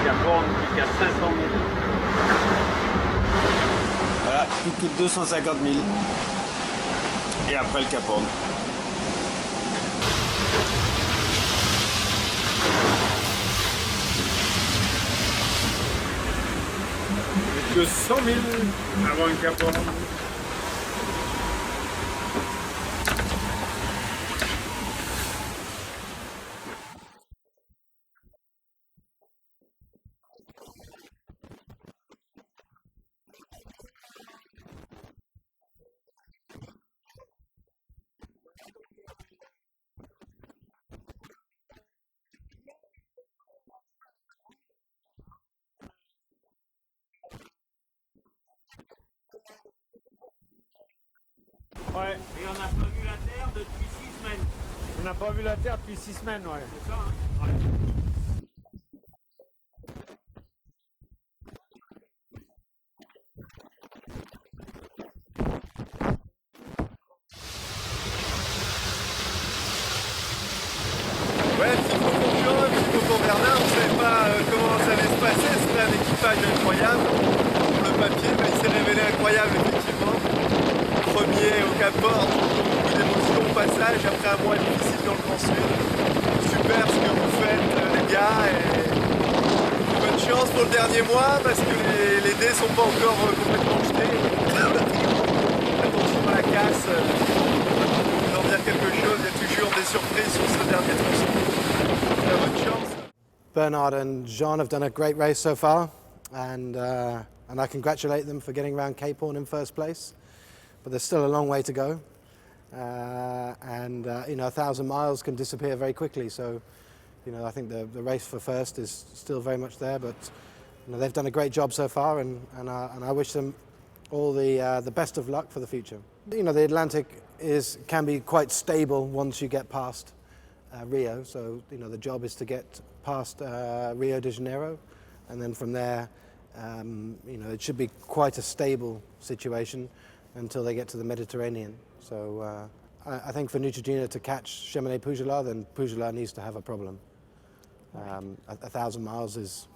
Cap Horn jusqu'à 500 000. Voilà, plus que 250 000. Et après le Cap Horn. Que 100 000 avant le Cap Horn. Ouais. Et on n'a pas vu la Terre depuis 6 semaines. On n'a pas vu la Terre depuis 6 semaines, ouais. C'est ça, hein? Ouais. Ouais, petit concours Jean, petit concours Bernard, on ne savait pas comment ça allait se passer, c'était un équipage incroyable. Sur le papier, mais il s'est révélé incroyable effectivement. Premier au Cap Horn, beaucoup d'émotions au passage, après un mois difficile dans le Grand Sud. Super ce que vous faites les gars, et bonne chance pour le dernier mois parce que les dés sont pas encore complètement jetés. Attention à la casse. Dire quelque chose, il y a toujours des surprises sur ce dernier tronçon. Bonne chance. Bernard and Jean have done a great race so far, and I congratulate them for getting around Cape Horn in first place. But there's still a long way to go, you know, 1,000 miles can disappear very quickly. So, you know, I think the race for first is still very much there. But you know, they've done a great job so far, and I wish them all the best of luck for the future. You know, the Atlantic can be quite stable once you get past Rio. So, you know, the job is to get past Rio de Janeiro, and then from there, you know, it should be quite a stable situation until they get to the Mediterranean. So I think for Neutrogena to catch Chamonix Pujolar, then Pujolar needs to have a problem. 1,000 miles is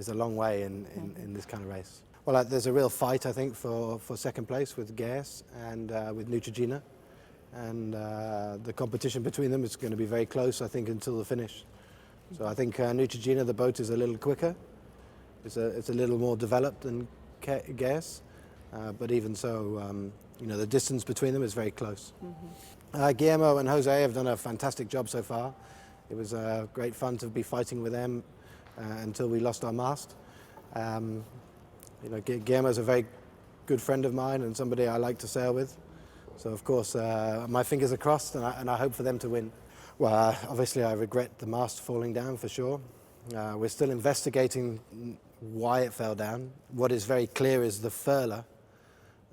a long way in this kind of race. Well, there's a real fight, I think, for second place with Gers and with Neutrogena. And the competition between them is going to be very close, I think, until the finish. So I think Neutrogena, the boat is a little quicker. It's a little more developed than Gers. But even so, you know, the distance between them is very close. Guillermo and Jose have done a fantastic job so far. It was great fun to be fighting with them until we lost our mast. You know, Guillermo's a very good friend of mine and somebody I like to sail with. So of course, my fingers are crossed, and I hope for them to win. Well, obviously I regret the mast falling down for sure. We're still investigating why it fell down. What is very clear is the furler,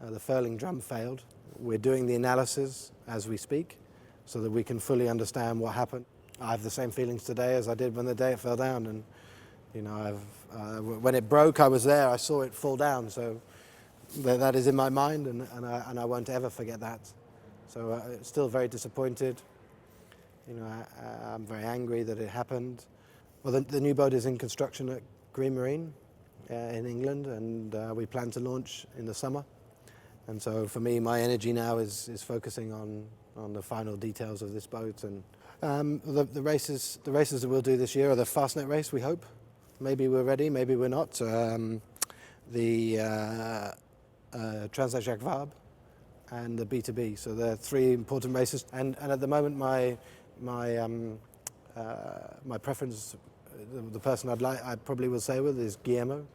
the furling drum failed. We're doing the analysis as we speak so that we can fully understand what happened. I have the same feelings today as I did when the day it fell down, and you know, when it broke, I was there. I saw it fall down, so that is in my mind, and I won't ever forget that. So still very disappointed. You know, I'm very angry that it happened. Well, the new boat is in construction at Green Marine in England, and we plan to launch in the summer. And so for me, my energy now is focusing on the final details of this boat. And the races that we'll do this year are the Fastnet race, we hope. Maybe we're ready, maybe we're not. The Transat Jacques Vabre and the B2B. So they're three important races. And at the moment, my preference, the person I probably will sail with is Guillermo.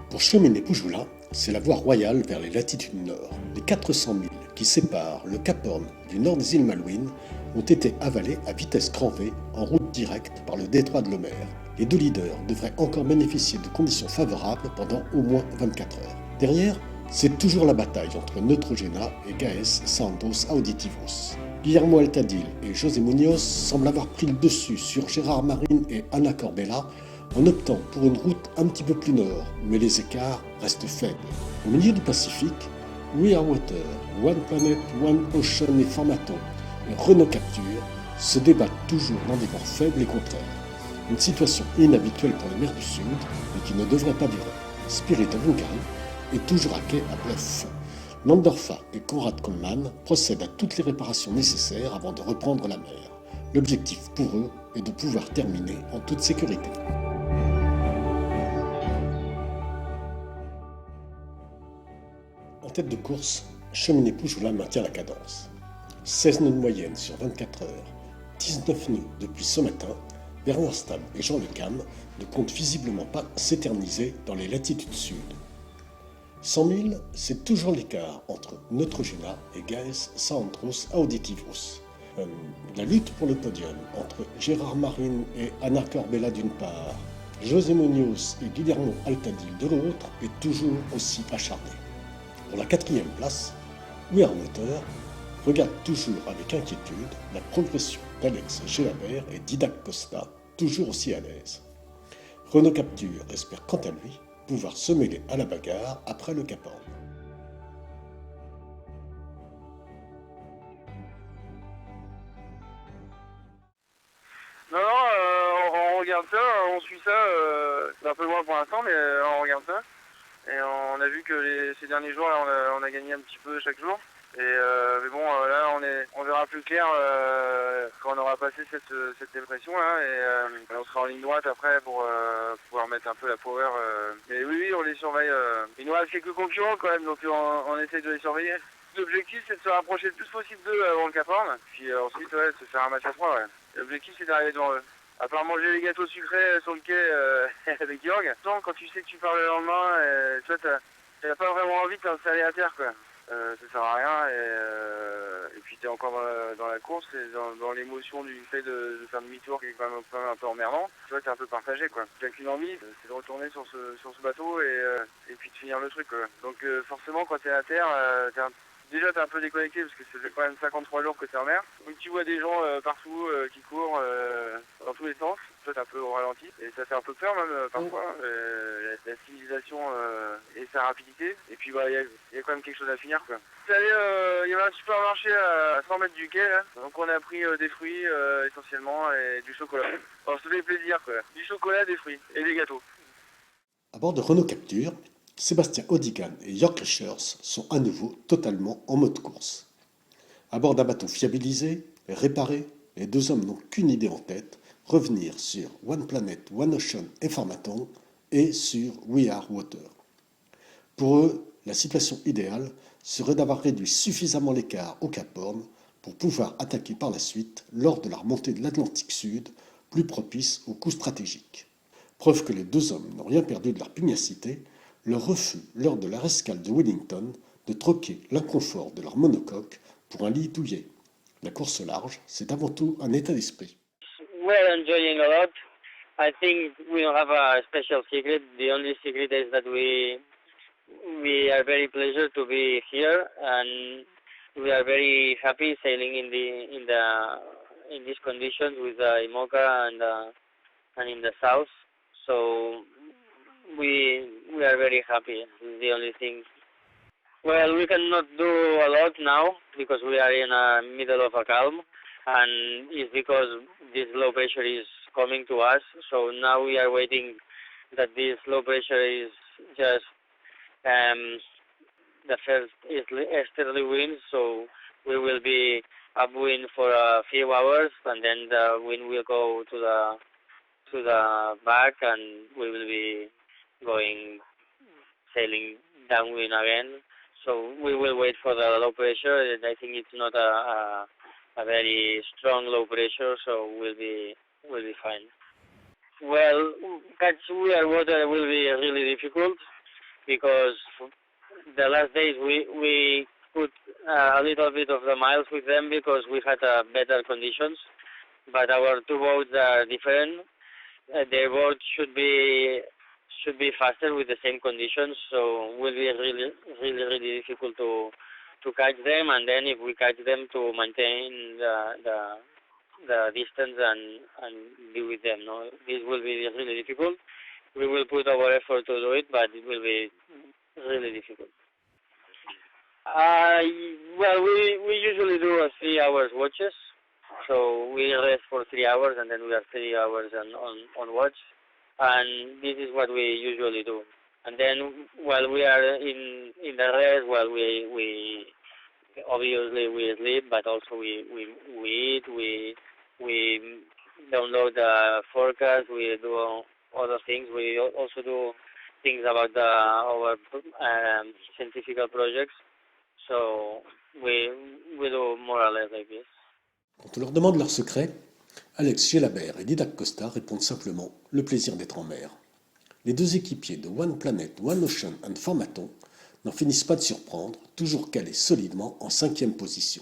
Pour Chamonix Pujolar, c'est la voie royale vers les latitudes nord. Les 400 milles qui séparent le Cap Horn du nord des îles Malouines ont été avalés à vitesse grand V en route directe par le détroit de Lemaire. Les deux leaders devraient encore bénéficier de conditions favorables pendant au moins 24 heures. Derrière, c'est toujours la bataille entre Neutrogena et Gaes Santos Auditivos. Guillermo Altadil et José Munoz semblent avoir pris le dessus sur Gérard Marine et Ana Corbella en optant pour une route un petit peu plus nord, mais les écarts restent faibles. Au milieu du Pacifique, We Are Water, One Planet, One Ocean et Formaton et Renault Capture se débattent toujours dans des vents faibles et contraires. Une situation inhabituelle pour les mers du Sud, mais qui ne devrait pas durer. Spirit of Hungary est toujours à quai à Bluff. Landorfa et Konrad Coleman procèdent à toutes les réparations nécessaires avant de reprendre la mer. L'objectif pour eux est de pouvoir terminer en toute sécurité. En tête de course, Cheminée-Poujoulin maintient la cadence. 16 nœuds de moyenne sur 24 heures, 19 nœuds depuis ce matin. Bernard Stahl et Jean Le Cam ne comptent visiblement pas s'éterniser dans les latitudes sud. 100 000, c'est toujours l'écart entre Neutrogena et Gaius Saundros Auditivus. La lutte pour le podium entre Gérard Marin et Anna Corbella d'une part, José Munoz et Guillermo Altadil de l'autre est toujours aussi acharné. Pour la 4e place, Wearwater regarde toujours avec inquiétude la progression d'Alex Gélabert et Didac Costa, toujours aussi à l'aise. Renault Capture espère quant à lui pouvoir se mêler à la bagarre après le Cap Horn. Non, on regarde ça, on suit ça, c'est un peu loin pour l'instant, mais on regarde ça. Et on a vu que ces derniers jours, là, on a gagné un petit peu chaque jour. Mais bon, là, on verra plus clair quand on aura passé cette dépression là, et on sera en ligne droite après pour pouvoir mettre un peu la power. Mais oui, on les surveille. Il nous reste quelques concurrents quand même, donc on essaie de les surveiller. L'objectif, c'est de se rapprocher le plus possible d'eux avant le Cap Horn, puis ensuite, ouais, de se faire un match à 3. Ouais. L'objectif, c'est d'arriver devant eux. À part manger les gâteaux sucrés sur le quai avec Jorg, quand tu sais que tu pars le lendemain, toi, t'as pas vraiment envie de t'installer à terre, quoi. Ça sert à rien, et puis t'es encore dans la course, et dans l'émotion du fait de faire demi-tour qui est quand même un peu emmerdant. Tu vois, t'es un peu partagé, quoi. T'as qu'une envie, c'est de retourner sur ce bateau et puis de finir le truc, quoi. Donc forcément, quand t'es à terre, déjà t'es un peu déconnecté parce que ça fait quand même 53 jours que t'es en mer. Donc tu vois des gens partout qui courent dans tous les sens. Toi t'es un peu au ralenti et ça fait un peu peur même parfois. La civilisation et sa rapidité. Et puis bah il y a quand même quelque chose à finir, quoi. Il y avait un supermarché à 100 mètres du quai là. Donc on a pris des fruits essentiellement et du chocolat. Alors ça fait plaisir, quoi. Du chocolat, des fruits et des gâteaux. À bord de Renault Capture, Sébastien Odigan et Jörg Leschers sont à nouveau totalement en mode course. À bord d'un bateau fiabilisé et réparé, les deux hommes n'ont qu'une idée en tête, revenir sur One Planet, One Ocean et Formaton et sur We Are Water. Pour eux, la situation idéale serait d'avoir réduit suffisamment l'écart au Cap Horn pour pouvoir attaquer par la suite lors de la remontée de l'Atlantique Sud, plus propice aux coups stratégiques. Preuve que les deux hommes n'ont rien perdu de leur pugnacité, leur refus lors de la rescale de Wellington de troquer l'inconfort de leur monocoque pour un lit douillet. La course large, c'est avant tout un état d'esprit. We're enjoying a lot. I think we don't have a special secret. The only secret is that we are very pleased to be here, and we are very happy sailing in these conditions with IMOCA and in the south. So we are very happy. It's the only thing. Well, we cannot do a lot now because we are in the middle of a calm, and it's because this low pressure is coming to us. So now we are waiting that this low pressure is just the first easterly wind. So we will be upwind for a few hours, and then the wind will go to the back, and we will be sailing downwind again. So we will wait for the low pressure. I think it's not a very strong low pressure, so we'll be fine. Well, catch We Are Water will be really difficult because the last days we put a little bit of the miles with them because we had better conditions, but our two boats are different. Their boat should be faster with the same conditions, so it will be really difficult to catch them, and then if we catch them, to maintain the distance and be with them. No, this will be really difficult. We will put our effort to do it, but it will be really difficult. Well, we usually do 3 hours watches, So we rest for 3 hours, and then we are 3 hours on watch, and this is what we usually do. And then while we are in the rest, well, we obviously we sleep, but also we eat, we download the forecast, we do other things. We also do things about our scientific projects. So we do more or less like this. Quand on leur demande leur secret, Alex Gelabert et Didac Costa répondent simplement le plaisir d'être en mer. Les deux équipiers de One Planet, One Ocean and Pharmaton n'en finissent pas de surprendre, toujours calés solidement en 5e position.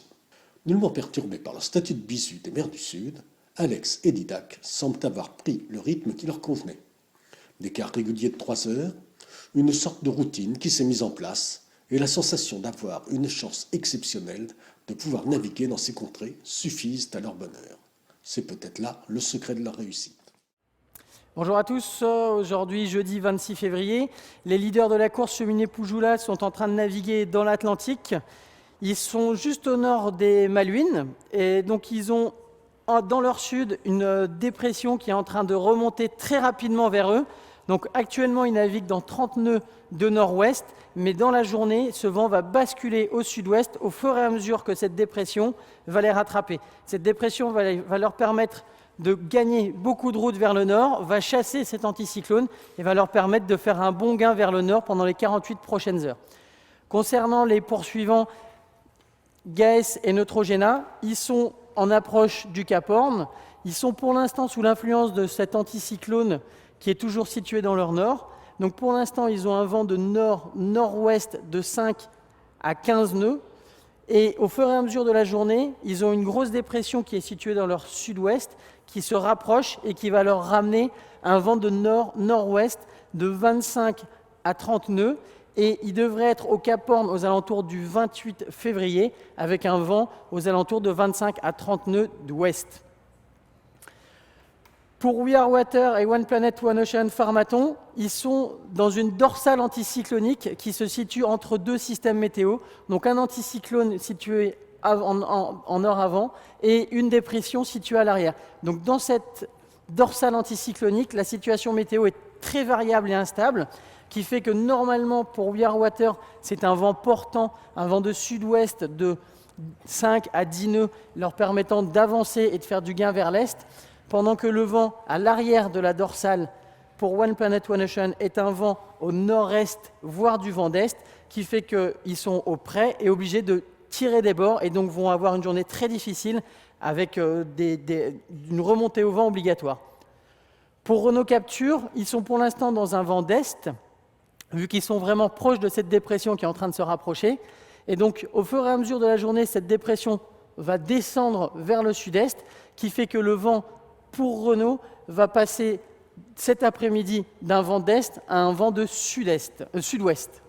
Nullement perturbés par leur statut de bisu des mers du Sud, Alex et Didac semblent avoir pris le rythme qui leur convenait. L'écart régulier de 3 heures, une sorte de routine qui s'est mise en place et la sensation d'avoir une chance exceptionnelle de pouvoir naviguer dans ces contrées suffisent à leur bonheur. C'est peut-être là le secret de leur réussite. Bonjour à tous, aujourd'hui jeudi 26 février, les leaders de la course Cheminée-Poujoula sont en train de naviguer dans l'Atlantique. Ils sont juste au nord des Malouines et donc ils ont dans leur sud une dépression qui est en train de remonter très rapidement vers eux. Donc actuellement ils naviguent dans 30 nœuds de nord-ouest, mais dans la journée ce vent va basculer au sud-ouest au fur et à mesure que cette dépression va les rattraper. Cette dépression va leur permettre de gagner beaucoup de routes vers le nord, va chasser cet anticyclone et va leur permettre de faire un bon gain vers le nord pendant les 48 prochaines heures. Concernant les poursuivants, Gaes et Neutrogena, ils sont en approche du Cap Horn. Ils sont pour l'instant sous l'influence de cet anticyclone qui est toujours situé dans leur nord. Donc pour l'instant, ils ont un vent de nord-nord-ouest de 5 à 15 nœuds. Et au fur et à mesure de la journée, ils ont une grosse dépression qui est située dans leur sud-ouest, qui se rapproche et qui va leur ramener un vent de nord-nord-ouest de 25 à 30 nœuds. Et ils devraient être au Cap Horn aux alentours du 28 février, avec un vent aux alentours de 25 à 30 nœuds d'ouest. Pour We Are Water et One Planet, One Ocean Pharmaton, ils sont dans une dorsale anticyclonique qui se situe entre deux systèmes météo. Donc un anticyclone situé en nord avant et une dépression située à l'arrière. Donc dans cette dorsale anticyclonique, la situation météo est très variable et instable, qui fait que normalement pour We Are Water, c'est un vent portant, un vent de sud-ouest de 5 à 10 nœuds, leur permettant d'avancer et de faire du gain vers l'est, pendant que le vent à l'arrière de la dorsale pour One Planet, One Ocean est un vent au nord-est, voire du vent d'est, qui fait qu'ils sont au près et obligés de tirer des bords et donc vont avoir une journée très difficile avec une remontée au vent obligatoire. Pour Renault Capture, ils sont pour l'instant dans un vent d'est, vu qu'ils sont vraiment proches de cette dépression qui est en train de se rapprocher. Et donc, au fur et à mesure de la journée, cette dépression va descendre vers le sud-est, qui fait que le vent, pour Renault, va passer cet après-midi d'un vent d'est à un vent de sud-ouest.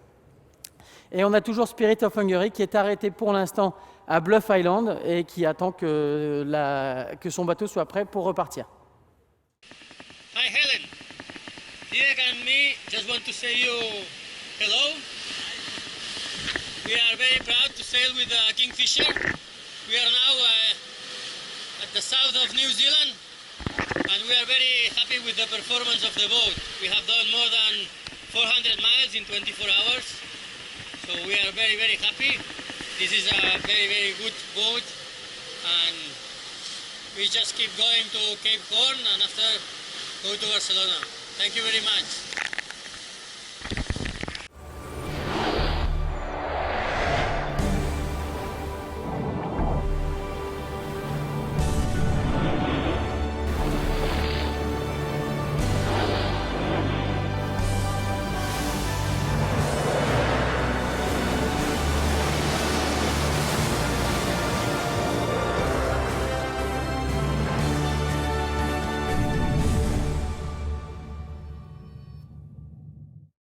Et on a toujours Spirit of Hungary qui est arrêté pour l'instant à Bluff Island et qui attend que son bateau soit prêt pour repartir. Hi Helen, Didac and me just want to say you hello. We are very proud to sail with Kingfisher. We are now at the south of New Zealand and we are very happy with the performance of the boat. We have done more than 400 miles in 24 hours, so we are very, very happy. This is a very, very good boat and we just keep going to Cape Horn and after go to Barcelona. Thank you very much.